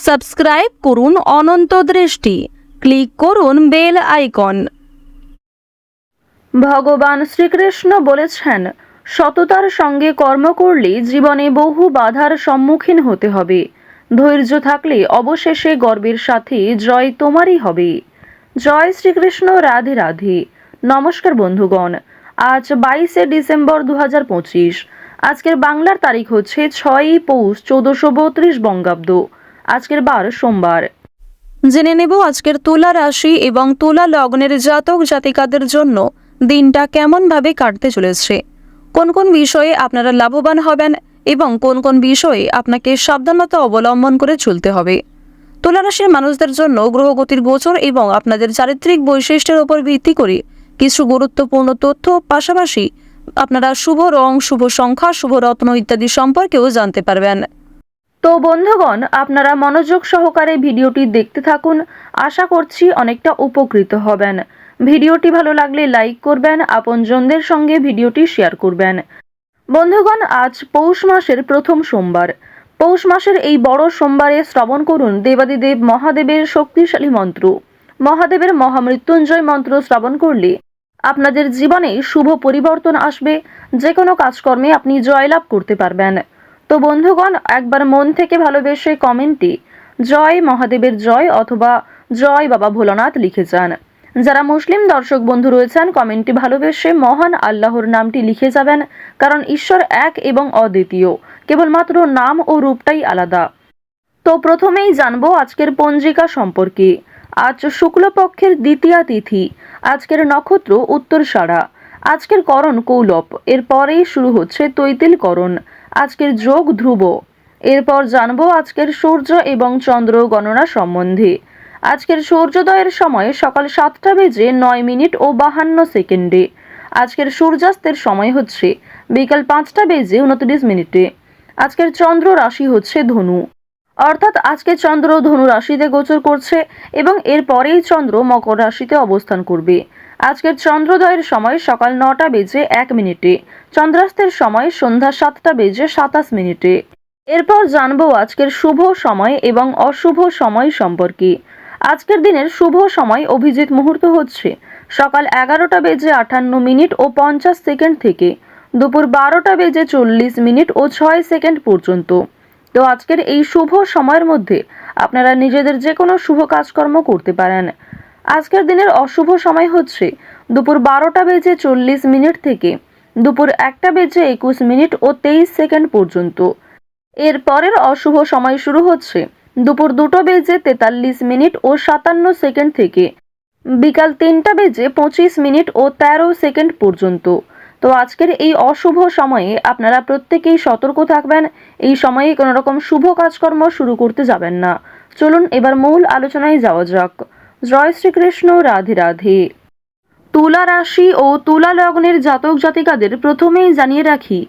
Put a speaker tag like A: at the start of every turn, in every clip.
A: Subscribe করুন অনন্ত দৃষ্টি, click করুন বেল আইকন।
B: ভগবান শ্রীকৃষ্ণ বলেছেন, সততার সঙ্গে কর্ম করলে জীবনে বহু বাধার সম্মুখীন হতে হবে। ধৈর্য থাকলে অবশেষে গর্বের সাথে জয় তোমারই হবে। জয় শ্রীকৃষ্ণ। রাধে রাধে। নমস্কার বন্ধুগণ, আজ 22শে ডিসেম্বর 2025। আজকের বাংলার তারিখ হচ্ছে 6ই পৌষ 1432 বঙ্গাব্দ। আজকের বার সোমবার।
A: জেনে নেব আজকের তুলা রাশি এবং তুলা লগ্নের জাতক জাতিকাদের জন্য দিনটা কেমনভাবে কাটতে চলেছে, কোন কোন বিষয়ে আপনারা লাভবান হবেন এবং কোন কোন বিষয়ে আপনাকে সাবধানতা অবলম্বন করে চলতে হবে। তুলা রাশির মানুষদের জন্য গ্রহগতির গোচর এবং আপনাদের চারিত্রিক বৈশিষ্ট্যের উপর ভিত্তি করে কিছু গুরুত্বপূর্ণ তথ্য, পাশাপাশি আপনারা শুভ রং, শুভ সংখ্যা, শুভ রত্ন ইত্যাদি সম্পর্কেও জানতে পারবেন।
B: তো বন্ধুগণ, আপনারা মনোযোগ সহকারে ভিডিওটি দেখতে থাকুন। আশা করছি অনেকটা উপকৃত হবেন। ভিডিওটি ভালো লাগলে লাইক করবেন, আপনজনদের সঙ্গে ভিডিওটি শেয়ার করবেন। বন্ধুগণ, আজ পৌষ মাসের প্রথম সোমবার। পৌষ মাসের এই বড় সোমবারে শ্রবণ করুন দেবাদিদেব মহাদেবের শক্তিশালী মন্ত্র। মহাদেবের মহামৃত্যুঞ্জয় মন্ত্র শ্রবণ করলে আপনাদের জীবনে শুভ পরিবর্তন আসবে। যে কোনো কাজকর্মে আপনি জয়লাভ করতে পারবেন। তো বন্ধুগণ, একবার মন থেকে ভালোবেসে কমেন্টে জয় মহাদেবের জয় অথবা জয় বাবা ভোলানাথ লিখে যান। যারা মুসলিম দর্শক বন্ধু রয়েছেন, কমেন্টে ভালোবেসে মহান আল্লাহর নামটি লিখে যাবেন, কারণ ঈশ্বর এক এবং অদ্বিতীয়, কেবলমাত্র নাম ও রূপটাই আলাদা। তো প্রথমেই জানবো আজকের পঞ্জিকা সম্পর্কে। আজ শুক্লপক্ষের দ্বিতীয়া তিথি। আজকের নক্ষত্র উত্তরসারা। আজকের করণ কৌলব। এরপরেই শুরু হচ্ছে তৈতিল করণ। আজকের যোগ ধ্রুব। এরপর জানবো আজকের সূর্য এবং চন্দ্র গণনা সম্বন্ধে। আজকের সূর্যোদয়ের সময় সকাল 7:09 ও 52 সেকেন্ডে। আজকের সূর্যাস্তের সময় হচ্ছে বিকাল 5:29। আজকের চন্দ্র রাশি হচ্ছে ধনু, অর্থাৎ আজকে চন্দ্র ধনু রাশিতে গোচর করছে এবং এরপরেই চন্দ্র মকর রাশিতে অবস্থান করবে। আজকের চন্দ্রোদয়ের সময় সকাল 9:01। চন্দ্রাস্তের সময় সন্ধ্যা 7:27। এরপর জানবো আজকের শুভ সময় এবং অশুভ সময় সম্পর্কে। আজকের দিনের শুভ সময় অভিজিৎ মুহূর্ত হচ্ছে সকাল 11:58 ও 50 সেকেন্ড থেকে দুপুর 12:40 ও 6 সেকেন্ড পর্যন্ত। তো আজকের এই শুভ সময়ের মধ্যে আপনারা নিজেদের যে কোনো শুভ কাজকর্ম করতে পারেন। আজকের দিনের অশুভ সময় হচ্ছে দুপুর 12:40 থেকে দুপুর 1:21 ও 23 সেকেন্ড পর্যন্ত। এর পরের অশুভ সময় শুরু হচ্ছে দুপুর 2:43 ও 57 সেকেন্ড থেকে বিকাল 3:25 ও 13 সেকেন্ড পর্যন্ত। তো আজকের এই অশুভ সময়ে আপনারা প্রত্যেকেই সতর্ক থাকবেন। এই সময়ে কোনো রকম শুভ কাজকর্ম শুরু করতে যাবেন না। চলুন এবার মূল আলোচনায় যাওয়া যাক। জয় শ্রীকৃষ্ণ। রাধে রাধে। তুলা রাশি ও তুলা লগ্নের জাতক জাতিকাদের প্রথমেই জানিয়ে রাখি,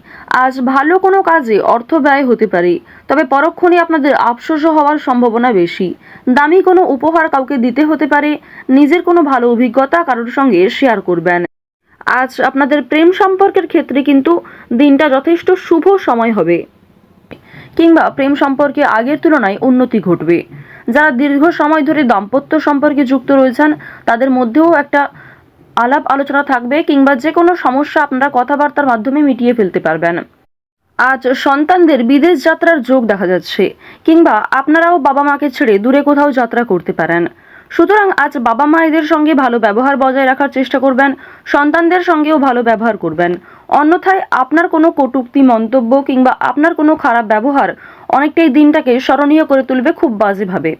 B: আজ ভালো কোনো কাজে অর্থ ব্যয় হতে পারে, তবে পরক্ষণে আপনাদের আফসোস হওয়ার সম্ভাবনা বেশি। দামি কোনো উপহার কাউকে দিতে হতে পারে। নিজের কোনো ভালো অভিজ্ঞতা কারোর সঙ্গে শেয়ার করবেন। আজ আপনাদের প্রেম সম্পর্কের ক্ষেত্রে কিন্তু দিনটা যথেষ্ট শুভ সময় হবে, কিংবা প্রেম সম্পর্কে আগের তুলনায় উন্নতি ঘটবে। যারা দীর্ঘ সময় ধরে দাম্পত্য সম্পর্কে যুক্ত রয়েছেন, তাদের মধ্যেও একটা আলাপ আলোচনা থাকবে, কিংবা যে কোনো সমস্যা আপনারা কথাবার্তার মাধ্যমে মিটিয়ে ফেলতে পারবেন। আজ সন্তানদের বিদেশ যাত্রার যোগ দেখা যাচ্ছে, কিংবা আপনারাও বাবা মাকে ছেড়ে দূরে কোথাও যাত্রা করতে পারেন। সুতরাং আজ বাবা মায়েদের সঙ্গে ভালো ব্যবহার বজায় রাখার চেষ্টা করবেন, সন্তানদের সঙ্গেও ভালো ব্যবহার করবেন। অন্যথায় আপনার কোনো কটূক্তি মন্তব্য কিংবা আপনার কোনো খারাপ ব্যবহার অনেকটাই দিনটাকে স্মরণীয় করে তুলবে খুব বাজেভাবে।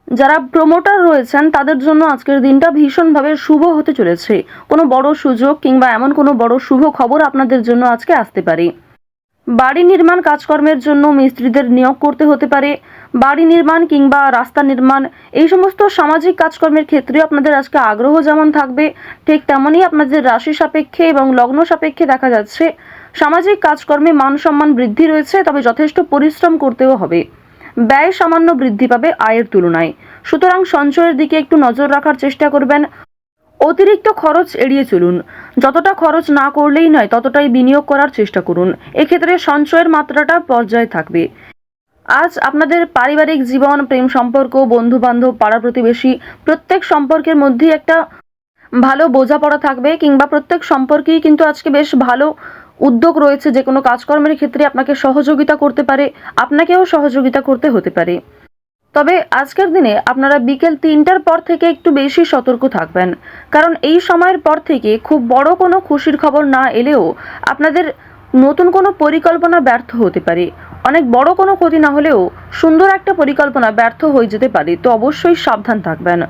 B: যারা প্রমোটার রয়েছেন তাদের জন্য আজকের দিনটা ভীষণভাবে শুভ হতে চলেছে। কোনো বড় সুযোগ কিংবা এমন কোনো বড় শুভ খবর আপনাদের জন্য আজকে আসতে পারে। বাড়ি নির্মাণ কাজকর্মের জন্য মিস্ত্রিদের নিয়োগ করতে হতে পারে। বাড়ি নির্মাণ কিংবা রাস্তা নির্মাণ, এই সমস্ত সামাজিক কাজকর্মের ক্ষেত্রে আপনাদের আজকে আগ্রহ যেমন থাকবে, ঠিক তেমনই আপনাদের রাশি সাপেক্ষে এবং লগ্ন সাপেক্ষে দেখা যাচ্ছে সামাজিক কাজকর্মে মান সম্মান বৃদ্ধি রয়েছে, তবে যথেষ্ট পরিশ্রম করতেও হবে। ব্যয় সামান্য বৃদ্ধি পাবে আয়ের তুলনায়। সুতরাং সঞ্চয়ের দিকে একটু নজর রাখার চেষ্টা করবেন। অতিরিক্ত খরচ এড়িয়ে চলুন। যতটা খরচ না করলেই নয়, ততটাই বিনিয়োগ করার চেষ্টা করুন। এক্ষেত্রে সঞ্চয়ের মাত্রাটা পর্যায়ে থাকবে। আজ আপনাদের পারিবারিক জীবন, প্রেম সম্পর্ক, বন্ধু বান্ধব, পাড়া প্রতিবেশী প্রত্যেক সম্পর্কের মধ্যেই একটা ভালো বোঝাপড়া থাকবে, কিংবা প্রত্যেক সম্পর্কেই কিন্তু আজকে বেশ ভালো উদ্যোগ রয়েছে। যে কোনো কাজকর্মের ক্ষেত্রে আপনাকে সহযোগিতা করতে পারে, আপনাকেও সহযোগিতা করতে হতে পারে। তবে আজকের দিনে আপনারা বিকেল 3টার পর থেকে একটু বেশি সতর্ক থাকবেন, কারণ এই সময়ের পর থেকে খুব বড় কোনো খুশির খবর না এলেও আপনাদের নতুন কোনো পরিকল্পনা ব্যর্থ হতে পারে। অনেক বড় কোনো ক্ষতি না হলেও সুন্দর একটা পরিকল্পনা ব্যর্থ হয়ে যেতে পারে, তো অবশ্যই সাবধান থাকবেন।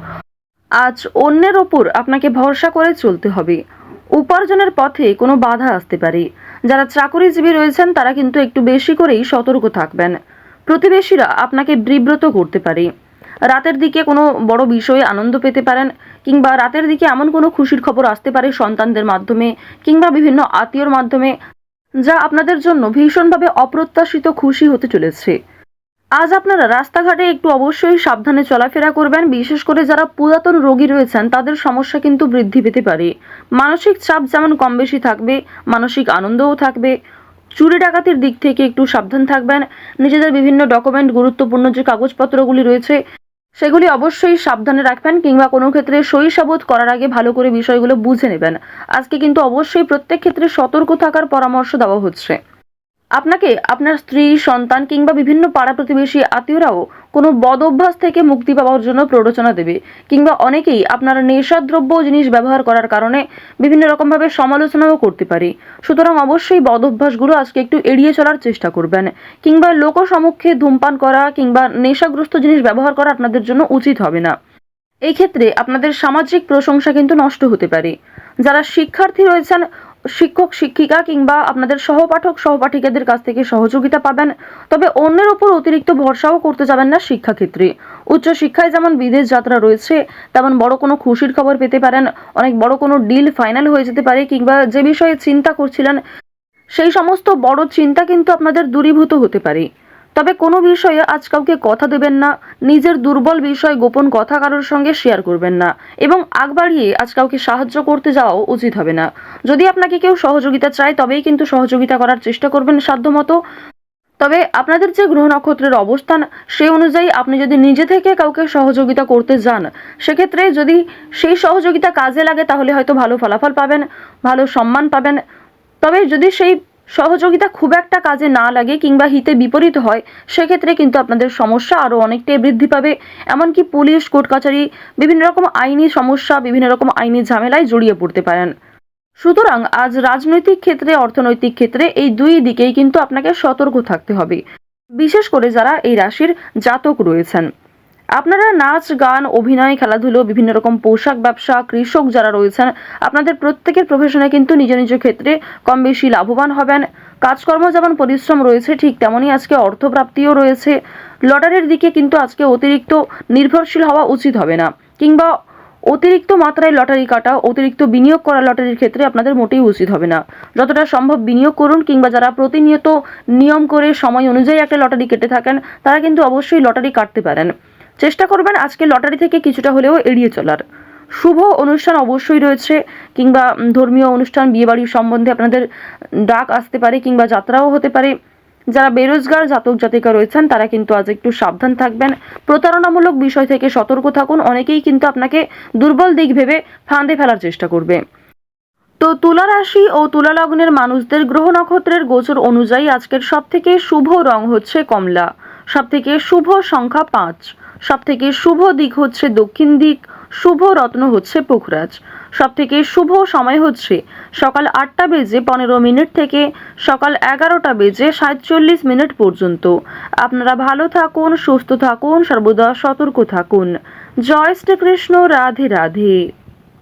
B: আজ অন্যের ওপর আপনাকে ভরসা করে চলতে হবে। উপার্জনের পথে কোনো বাধা আসতে পারে। যারা চাকরিজীবী রয়েছেন তারা কিন্তু একটু বেশি করেই সতর্ক থাকবেন। প্রতিবেশীরা আপনাকে বিব্রত করতে পারে। রাতের দিকে কোনো বড় বিষয়ে আনন্দ পেতে পারেন, কিংবা রাতের দিকে এমন কোনো খুশির খবর আসতে পারে সন্তানদের মাধ্যমে কিংবা বিভিন্ন আত্মীয়র মাধ্যমে, যা আপনাদের জন্য ভীষণভাবে অপ্রত্যাশিত খুশি হতে চলেছে। আজ আপনারা রাস্তাঘাটে একটু অবশ্যই সাবধানে চলাফেরা করবেন। বিশেষ করে যারা পুরাতন রোগী রয়েছেন তাদের সমস্যা কিন্তু বৃদ্ধি পেতে পারে। মানসিক চাপ যেমন কম বেশি থাকবে, মানসিক আনন্দও থাকবে। চুরি ডাকাতির দিক থেকে একটু সাবধান থাকবেন। নিজেদের বিভিন্ন ডকুমেন্ট, গুরুত্বপূর্ণ যে কাগজপত্রগুলি রয়েছে সেগুলি অবশ্যই সাবধানে রাখবেন, কিংবা কোনো ক্ষেত্রে সই সাবুত করার আগে ভালো করে বিষয়গুলো বুঝে নেবেন। আজকে কিন্তু অবশ্যই প্রত্যেক ক্ষেত্রে সতর্ক থাকার পরামর্শ দেওয়া হচ্ছে। আপনাকে আপনার স্ত্রী, সন্তান কিংবা বিভিন্ন পাড়া প্রতিবেশী আত্মীয়রাও কোনো বদ অভ্যাস থেকে মুক্তি পাওয়ার জন্য প্ররোচনা দেবে, কিংবা অনেকেই আপনার নেশাদ্রব্য জিনিস ব্যবহার করার কারণে বিভিন্ন রকমভাবে সমালোচনাও করতে পারে। সুতরাং অবশ্যই বদ অভ্যাসগুলো আজকে একটু এড়িয়ে চলার চেষ্টা করবেন, কিংবা লোকসমক্ষে ধূমপান করা কিংবা নেশাগ্রস্ত জিনিস ব্যবহার করা আপনাদের জন্য উচিত হবে না। এই ক্ষেত্রে আপনাদের সামাজিক প্রশংসা কিন্তু নষ্ট হতে পারে। যারা শিক্ষার্থী রয়েছেন, শিক্ষক শিক্ষিকা কিংবা আপনাদের সহপাঠক সহপাঠিকাদের কাছ থেকে সহযোগিতা পাবেন। তবে অন্যের ওপর অতিরিক্ত ভরসাও করতে যাবেন না শিক্ষাক্ষেত্রে। উচ্চশিক্ষায় যেমন বিদেশ যাত্রা রয়েছে, তেমন বড় কোনো খুশির খবর পেতে পারেন। অনেক বড় কোনো ডিল ফাইনাল হয়ে যেতে পারে, কিংবা যে বিষয়ে চিন্তা করছিলেন সেই সমস্ত বড় চিন্তা কিন্তু আপনাদের দূরীভূত হতে পারে। তবে কোনো বিষয়ে আজ কাউকে কথা দেবেন না, নিজের দুর্বল বিষয়, গোপন কথা কারোর সঙ্গে শেয়ার করবেন না, এবং আগ বাড়িয়ে আজ কাউকে সাহায্য করতে যাওয়াও উচিত হবে না। যদি আপনাকে কেউ সহযোগিতা চায় তবেই কিন্তু সহযোগিতা করার চেষ্টা করবেন সাধ্যমতো। তবে আপনাদের যে গ্রহ নক্ষত্রের অবস্থান সেই অনুযায়ী আপনি যদি নিজে থেকে কাউকে সহযোগিতা করতে যান, সেক্ষেত্রে যদি সেই সহযোগিতা কাজে লাগে তাহলে হয়তো ভালো ফলাফল পাবেন, ভালো সম্মান পাবেন। তবে যদি সেই সহযোগিতা খুব একটা কাজে না লাগে কিংবা হিতে বিপরীত হয়, সেক্ষেত্রে কিন্তু আপনাদের সমস্যা আরও অনেকটাই বৃদ্ধি পাবে। এমনকি পুলিশ, কোর্ট কাছারি, বিভিন্ন রকম আইনি সমস্যা, বিভিন্ন রকম আইনি ঝামেলায় জড়িয়ে পড়তে পারেন। সুতরাং আজ রাজনৈতিক ক্ষেত্রে, অর্থনৈতিক ক্ষেত্রে এই দুই দিকেই কিন্তু আপনাকে সতর্ক থাকতে হবে, বিশেষ করে যারা এই রাশির জাতক রয়েছেন। আপনারা নাচ, গান, অভিনয়, খেলাধুলো, বিভিন্ন রকম পোশাক ব্যবসা, কৃষক যারা রয়েছেন, আপনাদের প্রত্যেকের প্রফেশনে কিন্তু নিজ নিজ ক্ষেত্রে কম বেশি লাভবান হবেন। কাজকর্ম যেমন পরিশ্রম রয়েছে, ঠিক তেমনই আজকে অর্থপ্রাপ্তিও রয়েছে। লটারির দিকে কিন্তু আজকে অতিরিক্ত নির্ভরশীল হওয়া উচিত হবে না, কিংবা অতিরিক্ত মাত্রায় লটারি কাটা, অতিরিক্ত বিনিয়োগ করা লটারির ক্ষেত্রে আপনাদের মোটেই উচিত হবে না। যতটা সম্ভব বিনিয়োগ করুন, কিংবা যারা প্রতিনিয়ত নিয়ম করে সময় অনুযায়ী একটা লটারি কেটে থাকেন তারা কিন্তু অবশ্যই লটারি কাটতে পারেন। চেষ্টা করবেন আজকে লটারি থেকে কিছুটা হলেও এড়িয়ে চলার। শুভ অনুষ্ঠান অবশ্যই রয়েছে, কিংবা ধর্মীয় অনুষ্ঠান, বিয়েবাড়ির সম্বন্ধে আপনাদের ডাক আসতে পারে, কিংবা যাত্রাও হতে পারে। যারা বেরোজগার জাতক জাতিকা রয়েছেন তারা কিন্তু আজ একটু সাবধান থাকবেন। প্রতারণামূলক বিষয় থেকে সতর্ক থাকুন। অনেকেই কিন্তু আপনাকে দুর্বল দিক ভেবে ফাঁদে ফেলার চেষ্টা করবে। তো তুলা রাশি ও তুলা লগ্নের মানুষদের গ্রহ নক্ষত্রের গোচর অনুযায়ী আজকের সবথেকে শুভ রং হচ্ছে কমলা, সবথেকে শুভ সংখ্যা 5, সবথেকে শুভ দিক হচ্ছে দক্ষিণ দিক, শুভ রত্ন হচ্ছে পুখরাজ। সবথেকে শুভ সময় হচ্ছে সকাল 8টা বেজে 15 মিনিট থেকে সকাল 11টা বেজে 47 মিনিট পর্যন্ত। আপনারা ভালো থাকুন, সুস্থ থাকুন, সর্বদা সতর্ক থাকুন। জয় শ্রীকৃষ্ণ। রাধে রাধে।